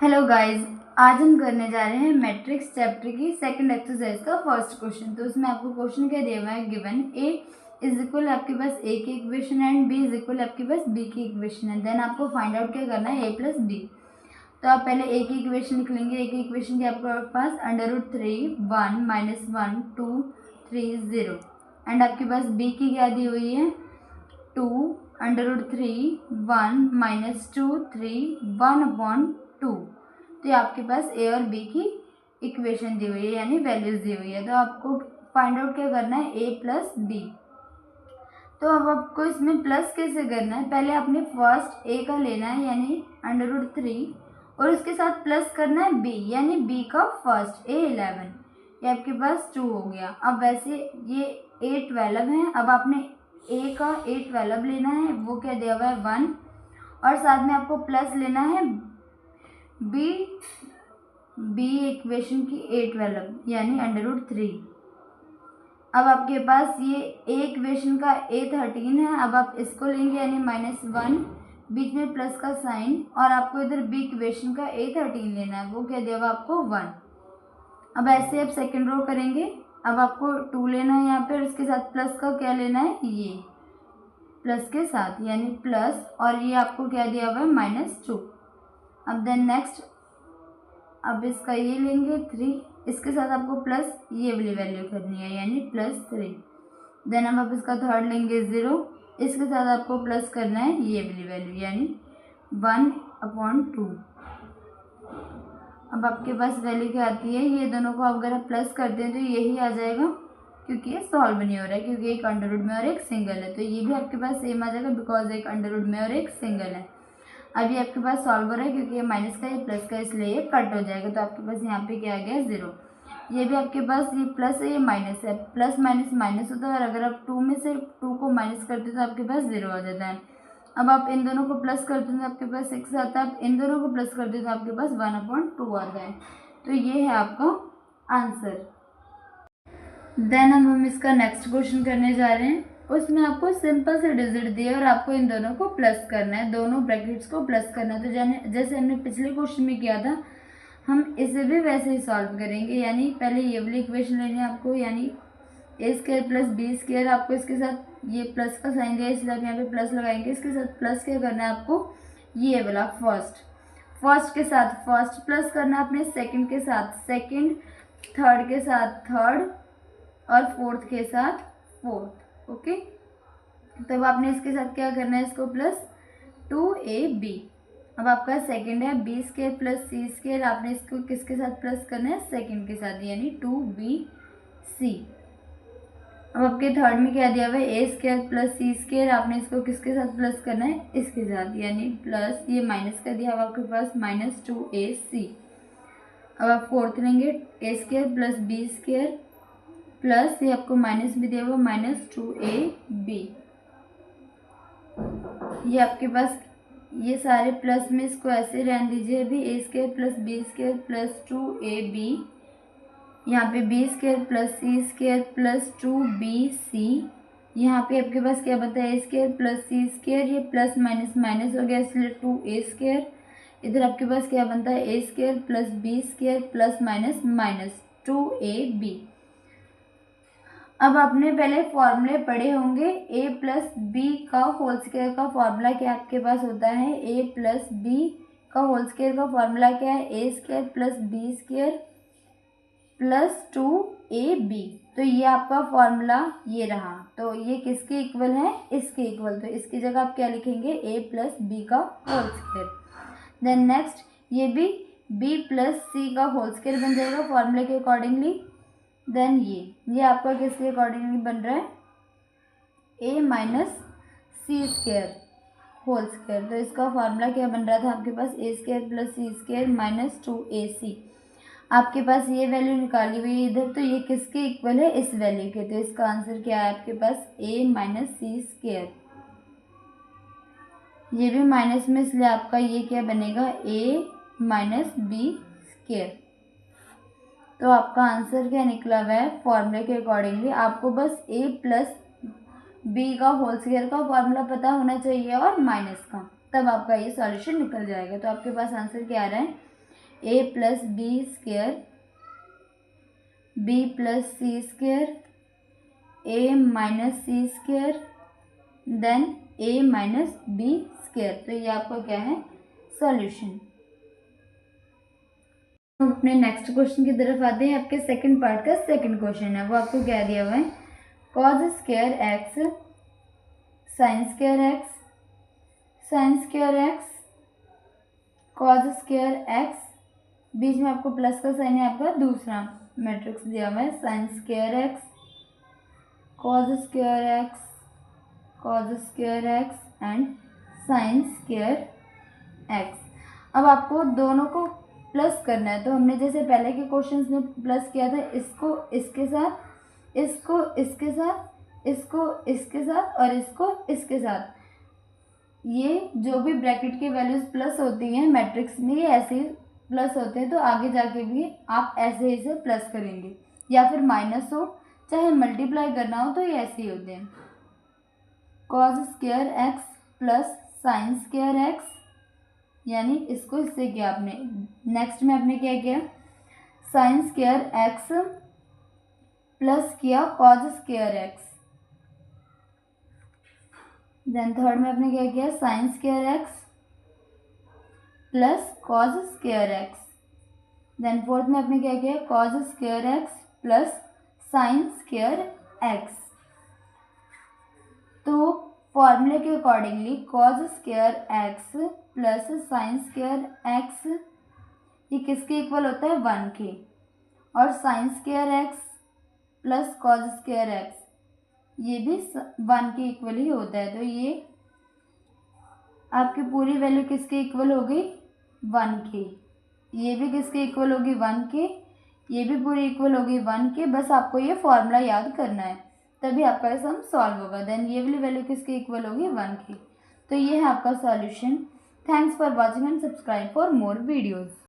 Hello guys, आज हम करने जा रहे हैं मैट्रिक्स चैप्टर की सेकंड एक्सरसाइज का फर्स्ट क्वेश्चन। तो उसमें आपको क्वेश्चन क्या दिया हुआ है, गिवन ए इज इक्वल आपके पास ए की equation and B is equal आपके पास बी की इक्वेशन है। देन आपको फाइंड आउट क्या करना है, ए प्लस बी। तो आप पहले ए की इक्वेशन लिख लेंगे। ए की इक्वेशन की आपके पास √3 1 -1 2 3 0 एंड आपके पास बी की क्या दी हुई है, 2 √3 1 -2 3 1/2। तो ये आपके पास ए और बी की इक्वेशन दी हुई है, यानी वैल्यूज दी हुई है। तो आपको फाइंड आउट क्या करना है, ए प्लस बी। तो अब आपको इसमें प्लस कैसे करना है, पहले आपने फर्स्ट ए का लेना है यानी √3 और उसके साथ प्लस करना है बी यानी बी का फर्स्ट ए 11, ये आपके पास 2 हो गया। अब वैसे ये ए 12 है, अब आपने ए का ए 12 लेना है, वो क्या दिया हुआ है 1, और साथ में आपको प्लस लेना है बी इक्वेशन की ए 12 यानी √3। अब आपके पास ये ए इक्वेशन का ए 13 है, अब आप इसको लेंगे यानी -1 बीच में प्लस का साइन, और आपको इधर बी इक्वेशन का ए 13 लेना है, वो क्या देगा आपको 1। अब ऐसे आप सेकेंड रो करेंगे। अब आपको 2 लेना है यहाँ पे, और इसके साथ प्लस का क्या लेना है, ये प्लस के साथ यानी प्लस, और ये आपको क्या दिया हुआ है -2। अब देन नेक्स्ट, अब इसका ये लेंगे 3, इसके साथ आपको प्लस ये वाली वैल्यू करनी है यानी +3। देन अब आप इसका थर्ड लेंगे 0, इसके साथ आपको प्लस करना है ये वाली वैल्यू यानी 1/2। अब आपके पास वैल्यू क्या आती है, ये दोनों को अगर आप प्लस करते हैं तो यही आ जाएगा, क्योंकि ये सॉल्व नहीं हो रहा है, क्योंकि एक अंडर रूट में और एक सिंगल है। तो ये भी आपके पास सेम आ जाएगा, बिकॉज एक अंडर रूट में और एक सिंगल है। अभी आपके पास सॉल्व हो रहा है, क्योंकि ये माइनस का ये प्लस का, इसलिए ये कट हो जाएगा। तो आपके पास यहाँ पे क्या आ गया 0। ये भी आपके पास ये प्लस है, ये माइनस है, प्लस माइनस माइनस होता है, और अगर आप 2 में से 2 को माइनस करते तो आपके पास 0 आ जाता है। अब आप इन दोनों को प्लस करते हैं तो आपके पास 6 आता है, आप इन दोनों को प्लस करते हैं तो आपके पास 1/2 आता है। तो ये है आपका आंसर। देन हम इसका नेक्स्ट क्वेश्चन करने जा रहे हैं। उसमें आपको सिंपल से डिजिट दिए और आपको इन दोनों को प्लस करना है, दोनों ब्रैकेट्स को प्लस करना है। तो जैसे हमने पिछले क्वेश्चन में किया था, हम इसे भी वैसे ही सॉल्व करेंगे। यानी पहले ये वाली इक्वेशन लेनी है आपको, यानी a² + b²। आपको इसके साथ ये प्लस का साइन दिया, इसलिए आप यहाँ पे प्लस लगाएंगे। इसके साथ प्लस क्या करना है आपको, ये वाला फर्स्ट के साथ फर्स्ट प्लस करना है, अपने सेकंड के साथ सेकंड, थर्ड के साथ थर्ड, और फोर्थ के साथ फोर्थ। ओके, तब आपने इसके साथ क्या करना है, इसको प्लस 2ab। अब आपका सेकंड है b² + c², आपने इसको किसके साथ प्लस करना है, सेकंड के साथ यानी 2bc। अब आपके थर्ड में क्या दिया हुआ है, a² + c², आपने इसको किसके साथ प्लस करना है, इसके साथ यानी प्लस, ये माइनस का दिया हुआ आपके पास -2ac। अब आप फोर्थ लेंगे a² + b² प्लस, ये आपको माइनस भी दिया हुआ -2ab। ये आपके पास ये सारे प्लस में, इसको ऐसे रहने दीजिए। अभी a² + b² + 2ab, यहाँ पे b² + c² + 2bc। यहाँ पे आपके पास क्या बता है, a² + c², ये प्लस माइनस माइनस हो गया इसलिए 2a²। इधर आपके पास क्या बनता है, a² + b² plus minus minus 2ab। अब आपने पहले फॉर्मूले पढ़े होंगे, a + b का होल स्क्वायर का फॉर्मूला क्या आपके पास होता है, a + b का होल स्क्वायर का फॉर्मूला क्या है, a² + b² + 2ab। तो ये आपका फॉर्मूला ये रहा। तो ये किसके इक्वल है, इसके इक्वल। तो इसकी जगह आप क्या लिखेंगे, a + b का होल स्क्वायर। देन नेक्स्ट, ये भी b + c का होल स्क्वायर बन जाएगा फॉर्मूले के अकॉर्डिंगली। देन ये आपका किसके अकॉर्डिंगली बन रहा है, a - c² होल स्क्वायर। तो इसका फॉर्मूला क्या बन रहा था आपके पास, a² + c² - 2ac। आपके पास ये वैल्यू निकाली हुई है इधर, तो ये किसके इक्वल है, इस वैल्यू के। तो इसका आंसर क्या है आपके पास, a - c²। ये भी माइनस में, इसलिए आपका ये क्या बनेगा, a - b²। तो आपका आंसर क्या निकला हुआ है, फॉर्मूले के अकॉर्डिंगली आपको बस a + b का होल स्क्वायर का फॉर्मूला पता होना चाहिए और माइनस का, तब आपका ये सॉल्यूशन निकल जाएगा। तो आपके पास आंसर क्या आ रहा है, A plus B square, B plus C square, A minus C square, then A minus B square. तो ये आपका क्या है, सॉल्यूशन। हम अपने नेक्स्ट क्वेश्चन की तरफ आते हैं। आपके सेकंड पार्ट का सेकंड क्वेश्चन है, वो आपको क्या दिया हुआ है, cos square x sine square x, sine square x cos square x, बीच में आपको प्लस का साइन है, आपका दूसरा मैट्रिक्स दिया हुआ है, sign square x cos square x, cos square x and sign square x. अब आपको दोनों को प्लस करना है, तो हमने जैसे पहले के क्वेश्चंस में प्लस किया था, इसको इसके साथ, इसको इसके साथ, इसको इसके साथ और इसको इसके साथ। ये जो भी ब्रैकेट की वैल्यूज प्लस होती हैं मैट्रिक्स में, ये ऐसे ही प्लस होते हैं, तो आगे जाके भी आप ऐसे ही इसे प्लस करेंगे, या फिर माइनस हो चाहे मल्टीप्लाई करना हो तो ये ऐसे ही होते हैं। Cause square x plus sine square x, यानी इसको इससे किया आपने। नेक्स्ट में आपने क्या किया, साइन स्क्वायर एक्स प्लस किया cos square x, then third में आपने क्या किया, sine square x plus cos square x, then fourth में आपने क्या किया, cos square x plus sine square x. तो फॉर्मूले के accordingly cos square x plus sine square x ये किसके इक्वल होता है, 1 के, और sine square x plus cos square x ये भी 1 के इक्वल ही होता है। तो ये आपकी पूरी वैल्यू किसके इक्वल हो गई, 1 के, ये भी किसके इक्वल होगी, 1 के, ये भी पूरी इक्वल होगी 1 के। बस आपको ये फॉर्मूला याद करना है, तभी आपका सम सॉल्व होगा। देन ये वाली वैल्यू किसके इक्वल होगी, 1 की। तो ये है आपका solution. Thanks for watching and subscribe for more videos.